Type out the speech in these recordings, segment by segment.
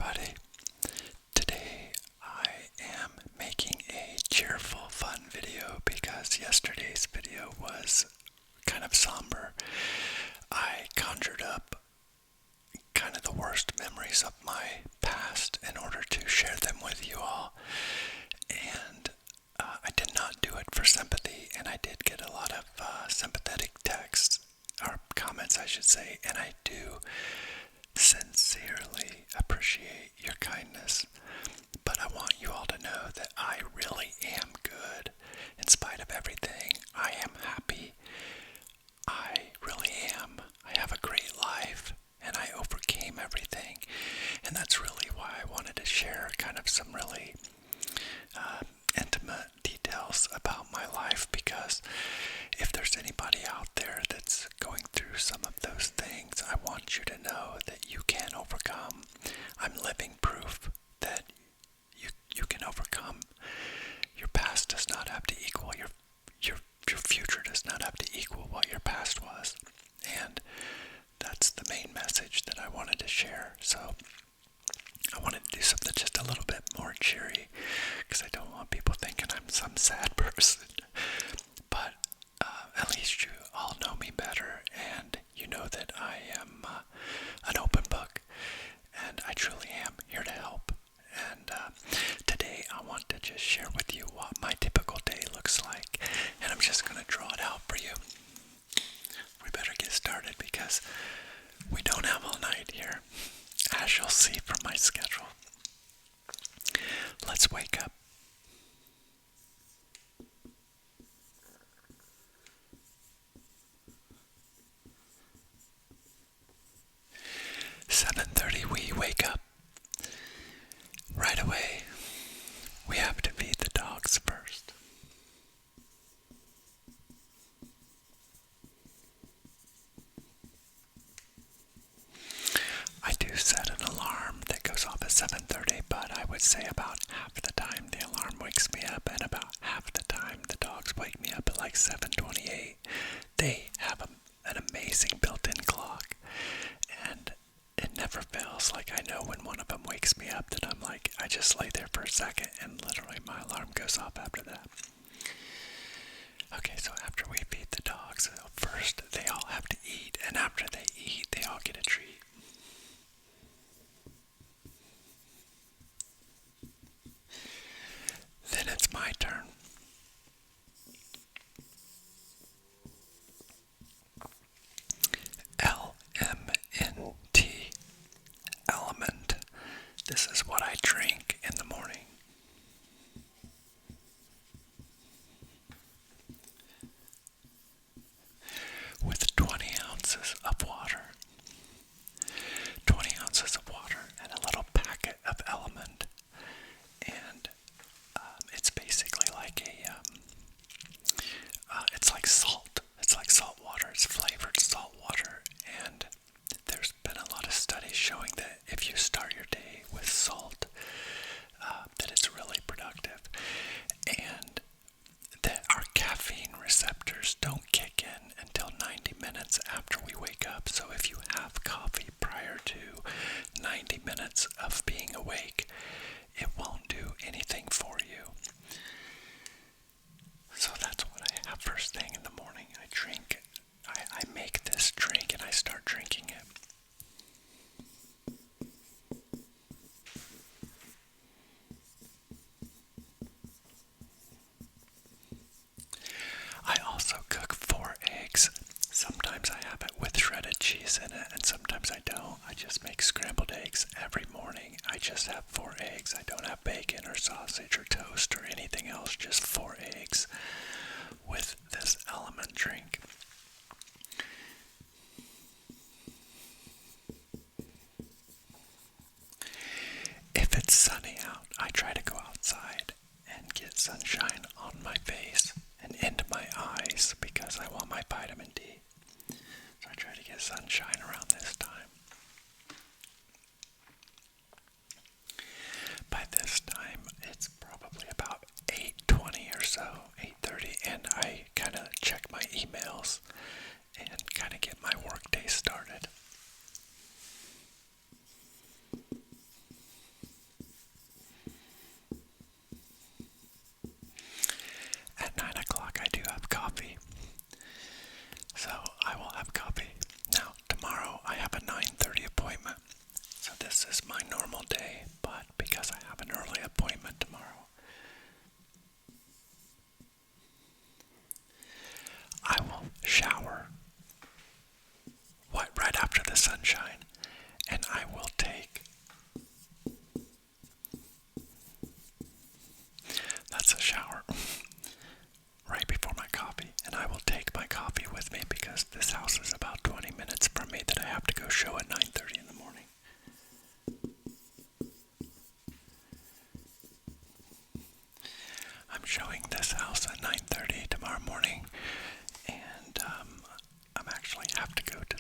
everybody. Today I am making a cheerful, fun video because yesterday's video was kind of somber. I conjured up kind of the worst memories of my past in order to share them with you all. And I did not do it for sympathy, and I did get a lot of sympathetic texts, or comments I should say, and I do sincerely appreciate your kindness. But I want you all to know that I really am good. In spite of everything, I am happy. I really am. I have a great life, and I overcame everything. And that's really why I wanted to share kind of some really intimate details about my life, because if there's anybody out there that's going through some of those things, I want you to know that you can overcome. I'm living proof that you can overcome. Your past does not have to equal your future does not have to equal what your past was. And that's the main message that I wanted to share. So I wanted to do something just a little bit more cheery, because I don't want people thinking I'm some sad person. But at least you all know me better, and you know that I am an open book, and I truly am here to help. And today I want to just share with you what my typical day looks like, and I'm just going to draw it out for you. We better get started because we don't have all night here, as you'll see from my schedule. Let's wake up. "7:30 we wake up. Right away, we have to feed the dogs first. I do set an alarm that goes off at 7:30, but I would say about half the time the alarm wakes me up, and about half the time the dogs wake me up at like 7:28. They have an amazing built-in clock, and it never fails. Like, I know when one of them wakes me up that I'm like, I just lay there for a second and literally my alarm goes off after that. Okay, so after we feed the dogs, first they all have to eat, and after they eat, they all get a treat. Then it's my turn. LMNT, element. This is what I drink in the morning. With 20 ounces of water. 20 ounces of water and a little packet of element. And it's basically like it's like salt. It's like salt water. It's flavored salt water. And there's been a lot of studies showing that if you start your day with salt, that it's really productive. And that our caffeine receptors don't kick in until 90 minutes after we wake up. So if you have coffee prior to 90 minutes of being awake, it won't do anything for you. So that's what I have first thing in the morning. I drink, I make this drink and I start drinking it. I also cook 4 eggs. Sometimes I have it with shredded cheese in it, and sometimes I don't. I just make scrambled eggs every morning. I just have 4 eggs. I don't have bacon or sausage or toast or anything else, just 4 eggs with this element drink. If it's sunny out, I try to go outside and get sunshine on my face and into my eyes because I want my vitamin D. So I try to get sunshine around this time. By this time, it's probably about 8:20 or so, 8:30, and I kind of check my emails and kind of get my work day started.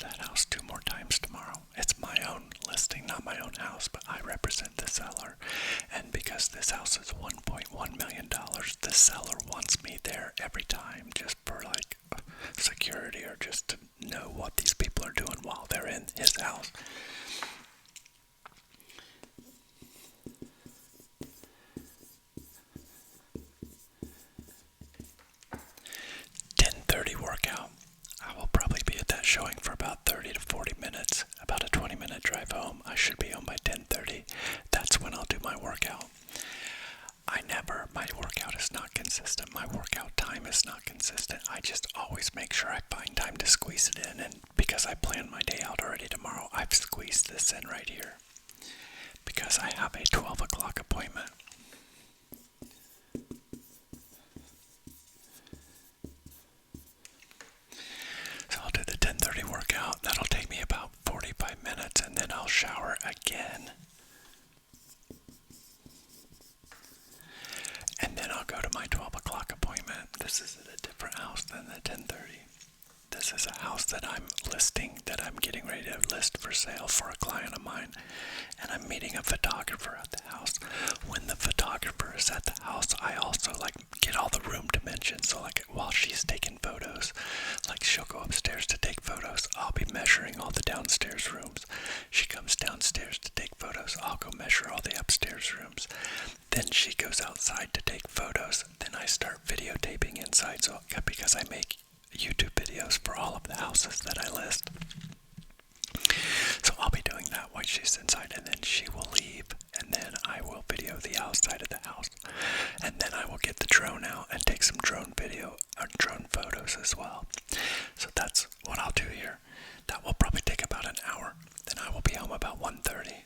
that house 2 more times tomorrow. It's my own listing, not my own house, but I represent the seller. And because this house is $1.1 million, the seller wants me there every time just for like security or just to know what these people are doing while they're in his house. Workout. I will probably be at that showing for about 30 to 40 minutes, about a 20-minute drive home. I should be home by 10:30. That's when I'll do my workout. My workout is not consistent. My workout time is not consistent. I just always make sure I find time to squeeze it in, and because I plan my day out already tomorrow, I've squeezed this in right here because I have a 12 o'clock appointment. So I'll do the 10:30 workout. That'll take me about 45 minutes, and then I'll shower again. And then I'll go to my 12 o'clock appointment. This is at a different house than the 10:30. This is a house that I'm listing, that I'm getting ready to list for sale for a client of mine. And I'm meeting a photographer at the house. When the photographer is at the house, I also get all the room dimensions. So while she's taking photos, she'll go upstairs to take photos. I'll be measuring all the downstairs rooms. She comes downstairs to take photos. I'll go measure all the upstairs rooms. Then she goes outside to take photos. Then I start videotaping inside. So because I make YouTube videos for all of the houses that I list. So I'll be doing that while she's inside, and then she will leave, and then I will video the outside of the house. And then I will get the drone out and take some drone photos as well. So that's what I'll do here. That will probably take about an hour. Then I will be home about 1:30.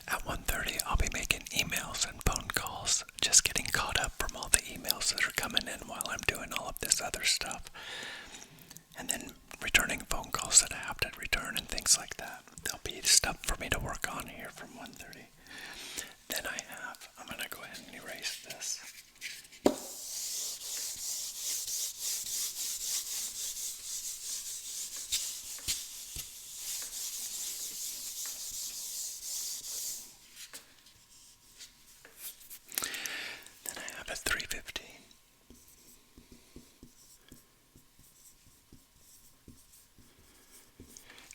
At 1:30, I'll be making emails and phone calls, just getting caught up from all the emails that are coming in while I'm doing all of this other stuff. And then returning phone calls that I have to return and things like that. There'll be stuff for me to work on here from 1:30. Then I'm going to go ahead and erase this. Then I have a 3:15.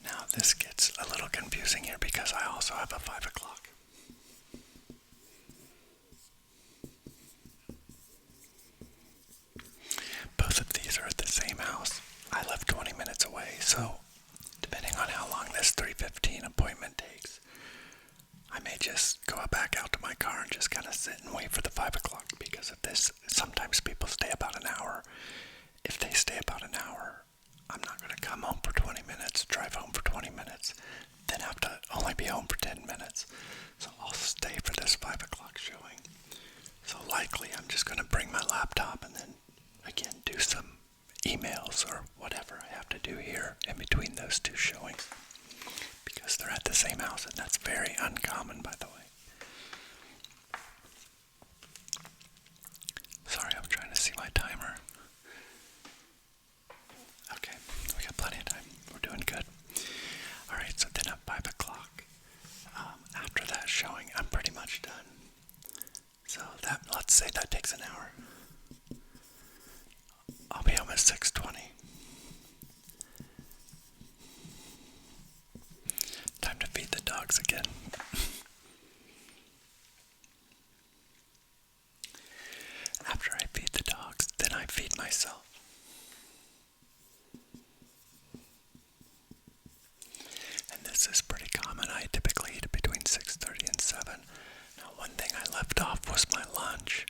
Now this gets a little confusing here because I also have a 5 o'clock. Both of these are at the same house. I live 20 minutes away, so depending on how long this 3:15 appointment takes, I may just go back out to my car and just kind of sit and wait for the 5 o'clock because of this. Sometimes people stay about an hour. If they stay about an hour, I'm not going to come home for 20 minutes, drive home for 20 minutes, then have to only be home for 10 minutes. So I'll stay for this 5 o'clock showing. So likely I'm just going to bring my laptop and then again do some emails or whatever I have to do here in between those two showings because they're at the same house, and that's very uncommon, by the way. Sorry, I'm trying to see my timer. Okay, we got plenty of time. We're doing good. Alright, so then at 5 o'clock, after that showing, I'm pretty much done. So let's say that takes an hour. I'll be home at 6:20. Time to feed the dogs again. After I feed the dogs, then I feed myself. And this is pretty common. I typically eat between 6:30 and 7. Now, one thing I left off was my lunch.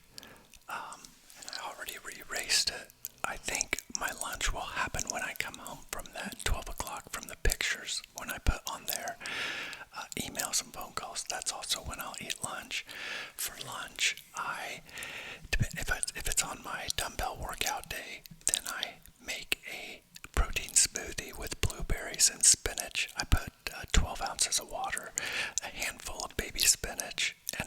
And I already erased it. I think my lunch will happen when I come home from that 12 o'clock from the pictures. When I put on there emails and phone calls, that's also when I'll eat lunch. For lunch, if it's on my dumbbell workout day, then I make a protein smoothie with blueberries and spinach. I put 12 ounces of water, a handful of baby spinach, and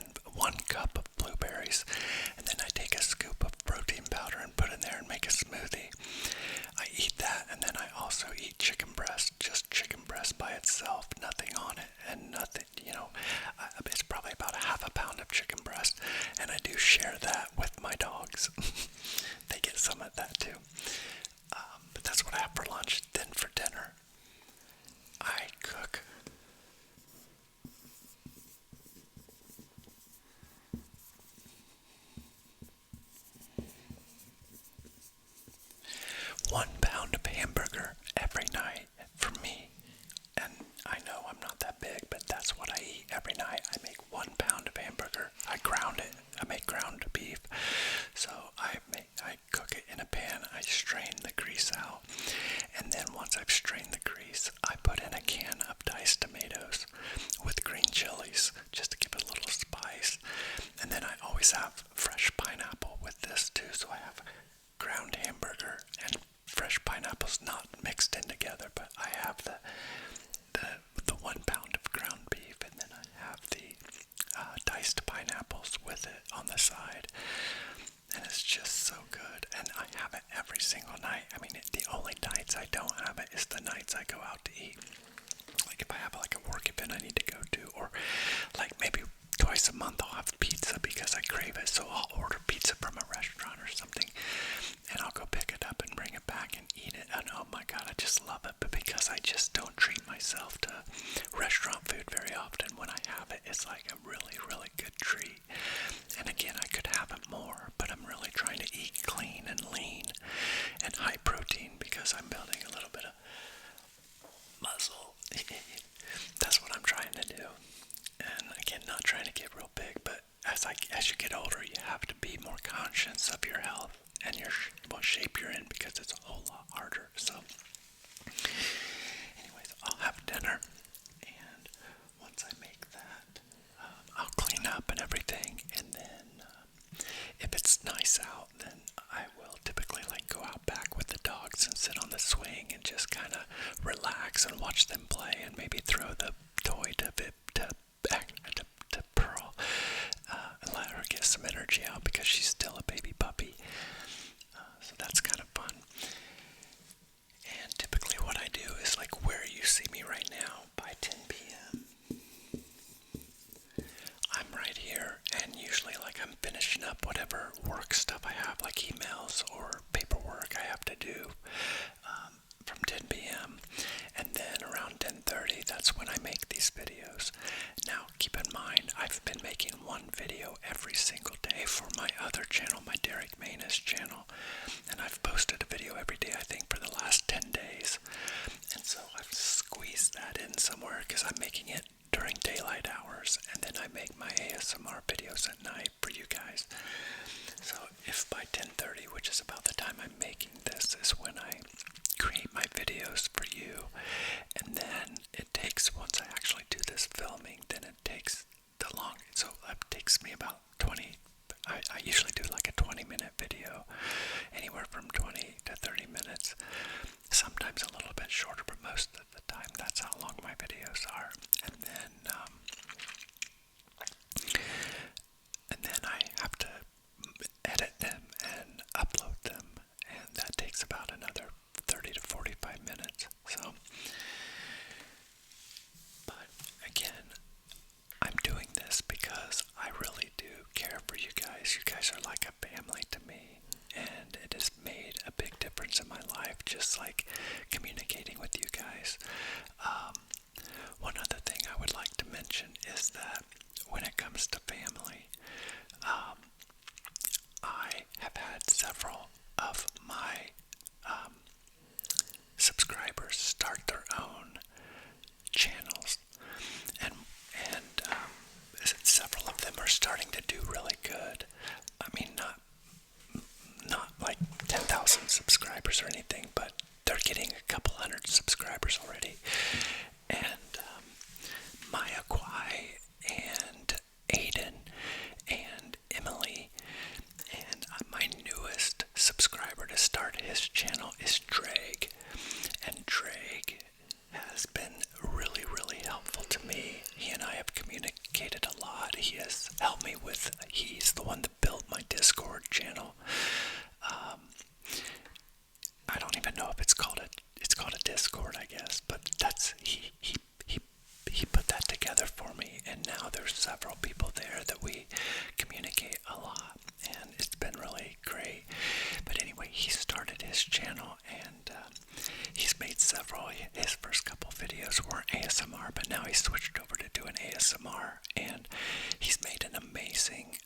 is like a really, really good treat. And again, I could have it more, but I'm really trying to eat clean and lean and high protein because I'm building a little bit of muscle. That's what I'm trying to do. And again, not trying to get real big, but as you get older, you have to be more conscious of your health and what shape you're in, because it's a whole lot harder. So anyways, I'll have dinner, and once I make that, I'll clean up and everything, and then if it's nice out, then I will typically like go out back with the dogs and sit on the swing and just kind of relax and watch them play, and maybe throw the toy to Pearl, and let her get some energy out because she's still a baby puppy. So that's kind of fun. And typically what I do is like where you see me right now, by 10 p.m. I'm right here, and usually like I'm finishing up whatever work stuff I have, like emails or paperwork I have to do from 10 p.m. And then around 10:30, that's when I make these videos. Now, keep in mind, I've been making one video every single day for my other channel, my Derek Manus channel. And I've posted a video every day, I think, for the last 10 days. And so I've squeezed that in somewhere because I'm making it during daylight hours. And then I make my ASMR videos at night for you guys. So if by 10:30, which is about the time I'm making this, is when I create my videos for you, and then it takes, once I actually do this filming, then it takes the long, so it takes me about 20, I usually do like a 20-minute video, anywhere from 20 to 30 minutes, sometimes a little bit shorter, but most of the time that's how long my videos are. And then I have to edit them and upload them, and that takes about another 30 to 45 minutes. So, but again, I'm doing this because I really do care for you guys. You guys are like a family to me, and it has made a big difference in my life, just like communicating with you guys. One other thing I would like to mention is that when it comes to family, I have had several of my subscribers start their own channels, and several of them are starting to do really good. I mean, not like 10,000 subscribers or anything, but they're getting a couple hundred subscribers already. And Maya Kwai and Aiden and Emily, and my newest subscriber to start his channel is Drake. And Drake has been really, really helpful to me. He and I have communicated a lot. He has helped me with, he's the one that built my Discord channel. I don't even know if it's called a Discord, I guess, but that's, he put that together for me, and now there's several people there that we communicate a lot, and it's been really great. But anyway, he started his channel, and he's made several. His first couple videos were ASMR, but now he's switched over to doing ASMR, and he's made an amazing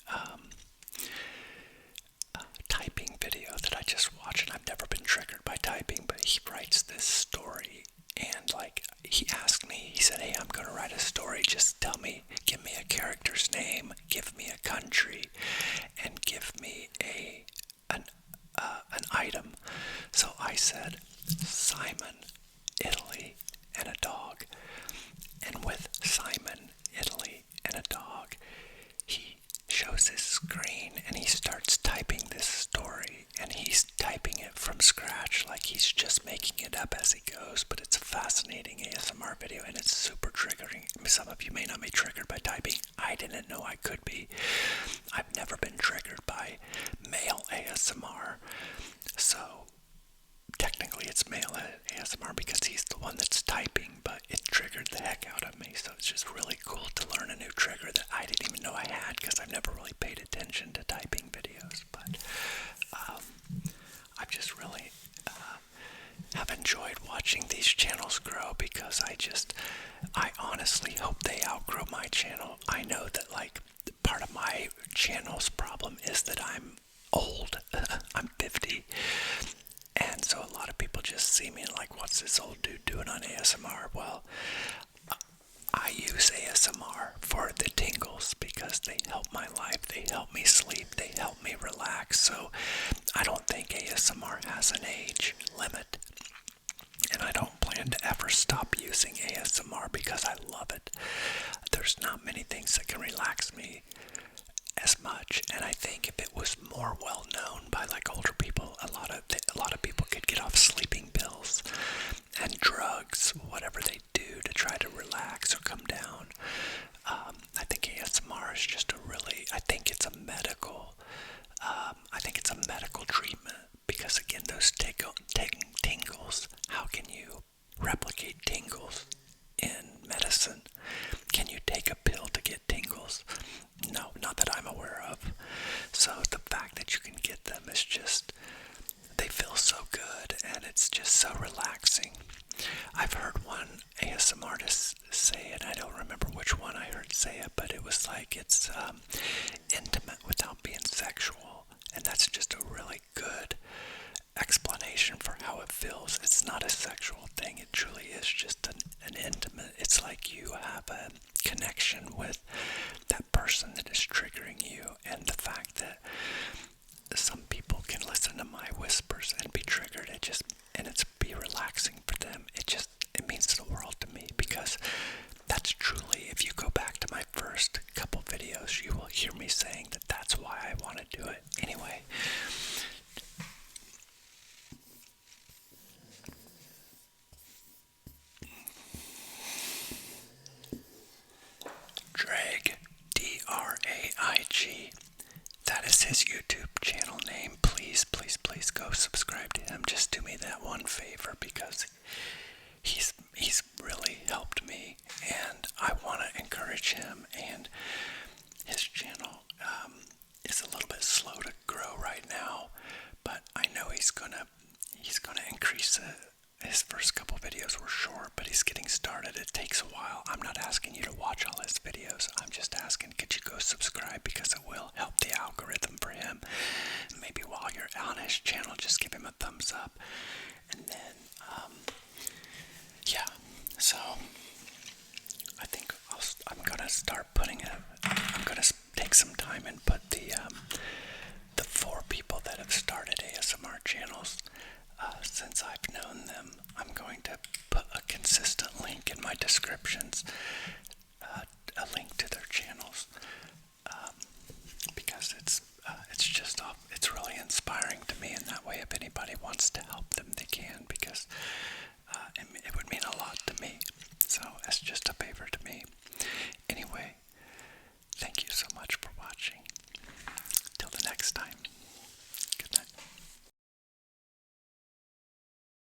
typing video that I just watched, and I've never been triggered by typing, but he writes this story, and like, he asked me, he said, hey, I'm going to write a story, just tell me, give me a character's name, give me a country, and give me an item. So I said, Simon, Italy, and a dog. And with Simon, Italy, and a dog, he shows his screen and he starts typing this story, and he's typing it from scratch, like he's just making it up as he goes. But it's a fascinating ASMR video, and it's super triggering. Some of you may not be triggered by typing. I didn't know I could be. I've never been triggered by male ASMR, so technically it's male ASMR because he's the one that's typing, but it triggered the heck out of me. So it's just really cool to learn a new trigger that I didn't even know I had, because I've never really paid attention to typing videos. But I've just really have enjoyed watching these channels grow, because I honestly hope they outgrow my channel. I know that like part of my channel's problem is that I'm old. I'm 50. And so a lot of people just see me and like, what's this old dude doing on ASMR? Well, I use ASMR for the tingles because they help my life. They help me sleep. They help me relax. So I don't think ASMR has an age limit. And I don't plan to ever stop using ASMR because I love it. There's not many things that can relax me as much, and I think if it was more well known by like older people, a lot of people could get off sleeping pills and drugs, whatever they do to try to relax or come down. I think ASMR is just I think it's a medical, treatment because again, those tingles. How can you replicate tingles in medicine? Can you take a pill to get tingles? No, not that I'm aware of. So the fact that you can get them is just, they feel so good and it's just so relaxing. I've heard one ASMR artist say it, I don't remember which one I heard say it, but it was like it's intimate without being sexual. And that's just a really good explanation for how it feels. It's not a sexual thing, it truly is just an intimate, it's like you have a connection with that person that is triggering you, and the fact that some people can listen to my whispers and be triggered, and it's be relaxing for them, it means the world to me, because that's truly, if you go back to my first couple videos, you will hear me saying that that's why I want to do it. Anyway, Draig, Draig. That is his YouTube channel name. Please, please, please go subscribe to him. Just do me that one favor because he's really helped me, and I want to encourage him. And his channel is a little bit slow to grow right now, but I know he's gonna increase it. His first couple videos were short, but he's getting started. It takes a while. I'm not asking you to watch all his videos. I'm just asking, could you go subscribe because it will help the algorithm for him. Maybe while you're on his channel, just give him a thumbs up. And then, yeah. So I think I'm gonna start I'm gonna take some time and put the 4 people that have started ASMR channels. Since I've known them, I'm going to put a consistent link in my descriptions